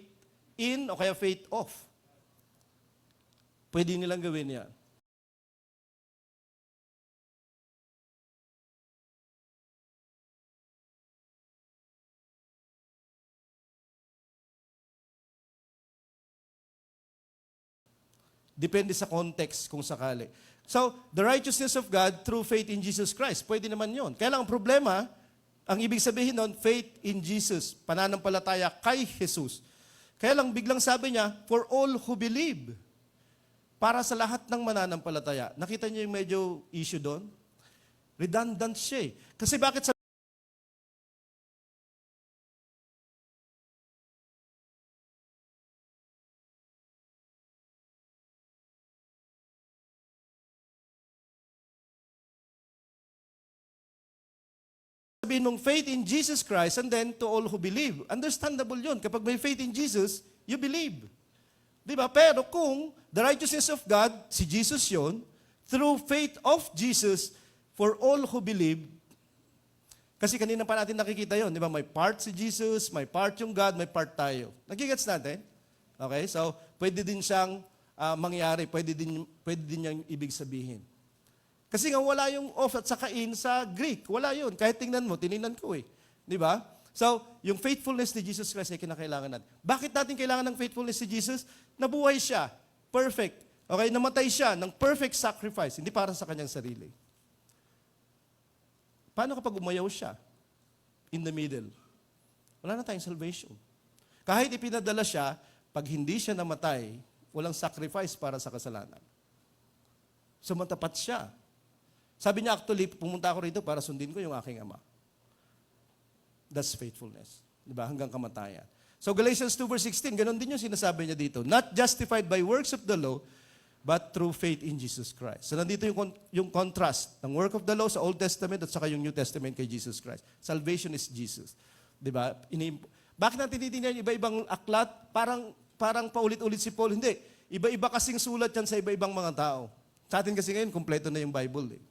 in, o kaya faith of. Pwede nilang gawin yan. Depende sa context kung sakali. So, the righteousness of God through faith in Jesus Christ. Pwede naman yon. Kaya lang ang problema, ang ibig sabihin nun, faith in Jesus, pananampalataya kay Jesus. Kaya lang biglang sabi niya, for all who believe. Para sa lahat ng mananampalataya. Nakita niyo yung medyo issue doon? Redundant siya eh. Kasi bakit sabihin mong faith in Jesus Christ and then to all who believe. Understandable yun. Kapag may faith in Jesus, you believe. Di ba? Pero kung the righteousness of God, si Jesus yun, through faith of Jesus, for all who believe, kasi kanina pa natin nakikita yun, di ba? May part si Jesus, may part yung God, may part tayo. Nagigets natin? Okay? So, pwede din siyang mangyari, pwede din niyang ibig sabihin. Kasi nga wala yung off at saka in sa Greek. Wala yun. Kahit tingnan mo, tinignan ko eh. Di ba? So, yung faithfulness ni Jesus Christ ay kinakailangan natin. Bakit natin kailangan ng faithfulness ni Jesus? Nabuhay siya. Perfect. Okay? Namatay siya ng perfect sacrifice. Hindi para sa kanyang sarili. Paano kapag umayaw siya? In the middle. Wala na tayong salvation. Kahit ipinadala siya, pag hindi siya namatay, walang sacrifice para sa kasalanan. So, matapat siya. Sabi niya, actually, pumunta ako rito para sundin ko yung aking ama. That's faithfulness. Diba? Hanggang kamatayan. So Galatians 2 verse 16, ganun din yung sinasabi niya dito. Not justified by works of the law, but through faith in Jesus Christ. So nandito yung contrast ng work of the law sa Old Testament at saka yung New Testament kay Jesus Christ. Salvation is Jesus. Diba? Bakit natin tinitingnan yung iba-ibang aklat? Parang paulit-ulit si Paul. Hindi. Iba-iba kasing sulat yan sa iba-ibang mga tao. Sa atin kasi ngayon, kompleto na yung Bible eh.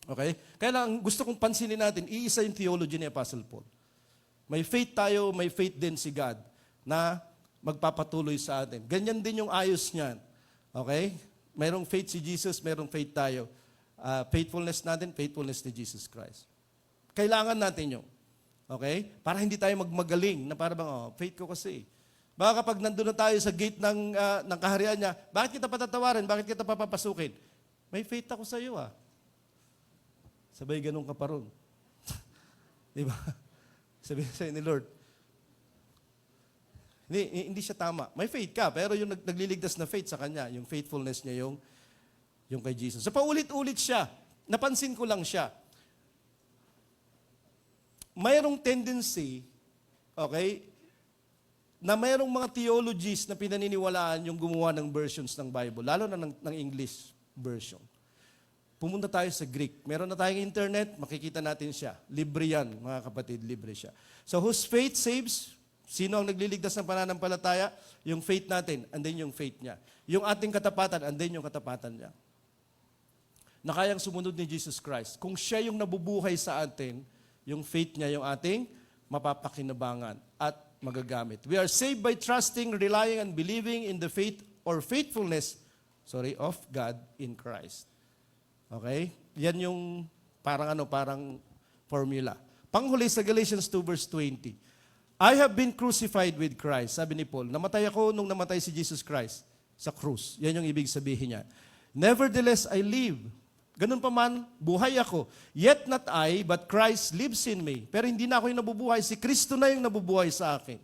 Okay? Kaya lang, gusto kong pansinin natin, iisa yung theology ni Apostle Paul. May faith tayo, may faith din si God na magpapatuloy sa atin. Ganyan din yung ayos niyan. Okay? Mayroong faith si Jesus, mayroong faith tayo. Faithfulness natin, faithfulness ni Jesus Christ. Kailangan natin yun. Okay? Para hindi tayo magmagaling na para bang, faith ko kasi. Baka kapag nandun na tayo sa gate ng kaharian niya, bakit kita patatawarin? Bakit kita papapasukin? May faith ako sa iyo Sabay ganun ka pa ron. Di ba? Sabi sa'yo ni Lord. Hindi siya tama. May faith ka, pero yung nagliligtas na faith sa Kanya, yung faithfulness niya, yung kay Jesus. So paulit-ulit siya. Napansin ko lang siya. Mayroong tendency, okay, na mayroong mga theologies na pinaniniwalaan yung gumawa ng versions ng Bible, lalo na ng English version. Pumunta tayo sa Greek. Meron na tayong internet, makikita natin siya. Libre yan, mga kapatid, libre siya. So whose faith saves? Sino ang nagliligtas ng pananampalataya? Yung faith natin, and then yung faith niya. Yung ating katapatan, and then yung katapatan niya. Na kayang sumunod ni Jesus Christ. Kung siya yung nabubuhay sa atin, yung faith niya yung ating mapapakinabangan at magagamit. We are saved by trusting, relying, and believing in the faith or faithfulness of God in Christ. Okay? Yan yung parang formula. Panghuli sa Galatians 2 verse 20. I have been crucified with Christ. Sabi ni Paul, namatay ako nung namatay si Jesus Christ sa krus. Yan yung ibig sabihin niya. Nevertheless, I live. Ganun pa man, buhay ako. Yet not I, but Christ lives in me. Pero hindi na ako yung nabubuhay. Si Kristo na yung nabubuhay sa akin.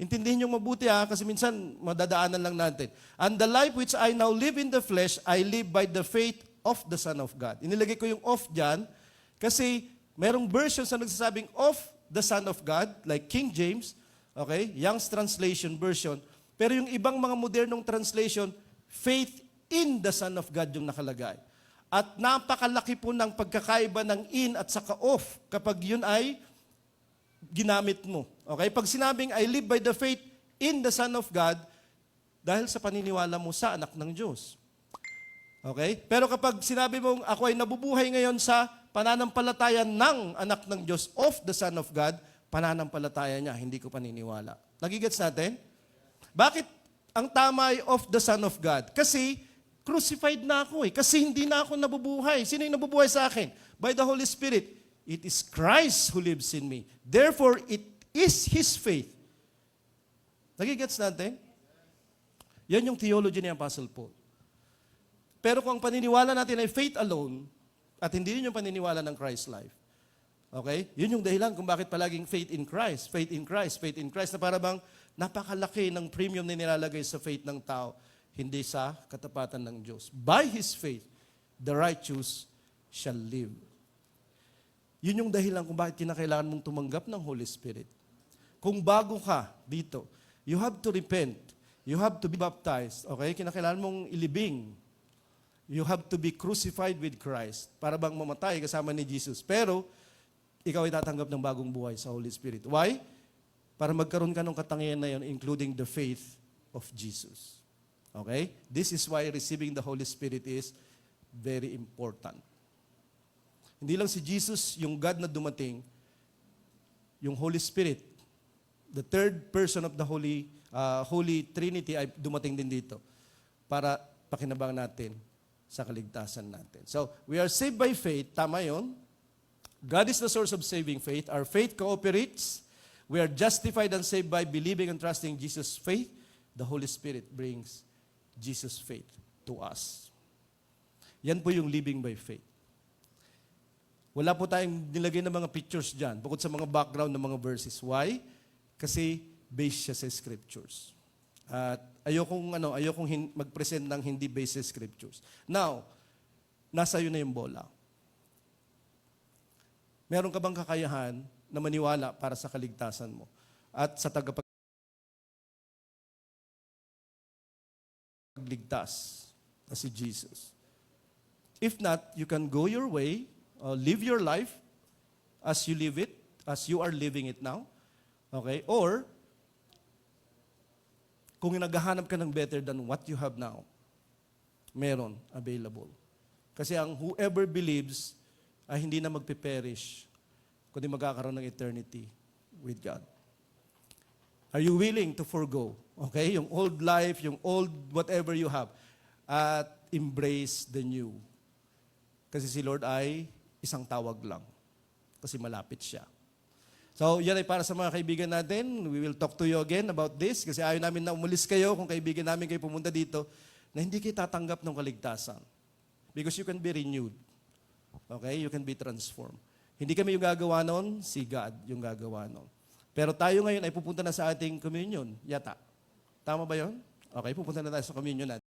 Intindihin nyo mabuti kasi minsan madadaanan lang natin. And the life which I now live in the flesh, I live by the faith of the Son of God. Inilagay ko yung of dyan kasi merong versions na nagsasabing of the Son of God, like King James, okay, Young's Translation version. Pero yung ibang mga modernong translation, faith in the Son of God yung nakalagay. At napakalaki po ng pagkakaiba ng in at saka of kapag yun ay ginamit mo. Okay? Pag sinabing, I live by the faith in the Son of God, dahil sa paniniwala mo sa anak ng Diyos. Okay? Pero kapag sinabi mong, ako ay nabubuhay ngayon sa pananampalataya ng anak ng Diyos of the Son of God, pananampalataya niya, hindi ko paniniwala. Nagigets natin? Bakit ang tama ay of the Son of God? Kasi, crucified na ako Kasi hindi na ako nabubuhay. Sino yung nabubuhay sa akin? By the Holy Spirit. It is Christ who lives in me. Therefore, it is His faith. Nagigets natin? Yan yung theology ni Apostle Paul. Pero kung ang paniniwala natin ay faith alone, at hindi yun yung paniniwala ng Christ life, okay? Yun yung dahilan kung bakit palaging faith in Christ, faith in Christ, faith in Christ, na para bang napakalaki ng premium na nilalagay sa faith ng tao, hindi sa katapatan ng Diyos. By His faith, the righteous shall live. Yun yung dahilan kung bakit kinakailangan mong tumanggap ng Holy Spirit. Kung bago ka dito, you have to repent. You have to be baptized. Okay? Kinakailangan mong ilibing. You have to be crucified with Christ para bang mamatay kasama ni Jesus. Pero, ikaw ay tatanggap ng bagong buhay sa Holy Spirit. Why? Para magkaroon ka ng katangian na yun, including the faith of Jesus. Okay? This is why receiving the Holy Spirit is very important. Hindi lang si Jesus, yung God na dumating, yung Holy Spirit, the third person of the Holy Trinity ay dumating din dito para pakinabang natin sa kaligtasan natin. So, we are saved by faith. Tama yun. God is the source of saving faith. Our faith cooperates. We are justified and saved by believing and trusting Jesus' faith. The Holy Spirit brings Jesus' faith to us. Yan po yung living by faith. Wala po tayong nilagay ng mga pictures dyan, bukod sa mga background ng mga verses. Why? Kasi based siya sa scriptures. At ayokong mag-present ng hindi based sa scriptures. Now, nasa iyo na yung bola. Meron ka bang kakayahan na maniwala para sa kaligtasan mo at sa tagapagligtas na si Jesus? If not, you can go your way, live your life as you live it, as you are living it now. Okay? Or, kung naghahanap ka ng better than what you have now, meron, available. Kasi ang whoever believes ay hindi na magpe-perish, kundi magkakaroon ng eternity with God. Are you willing to forgo, okay, yung old life, yung old whatever you have, at embrace the new? Kasi si Lord ay isang tawag lang. Kasi malapit siya. So, yan ay para sa mga kaibigan natin. We will talk to you again about this. Kasi ayaw namin na umalis kayo kung kaibigan namin kayo pumunta dito na hindi kayo tatanggap ng kaligtasan. Because you can be renewed. Okay? You can be transformed. Hindi kami yung gagawa nun, si God yung gagawa nun. Pero tayo ngayon ay pupunta na sa ating communion. Yata. Tama ba yon? Okay, pupunta na tayo sa communion natin.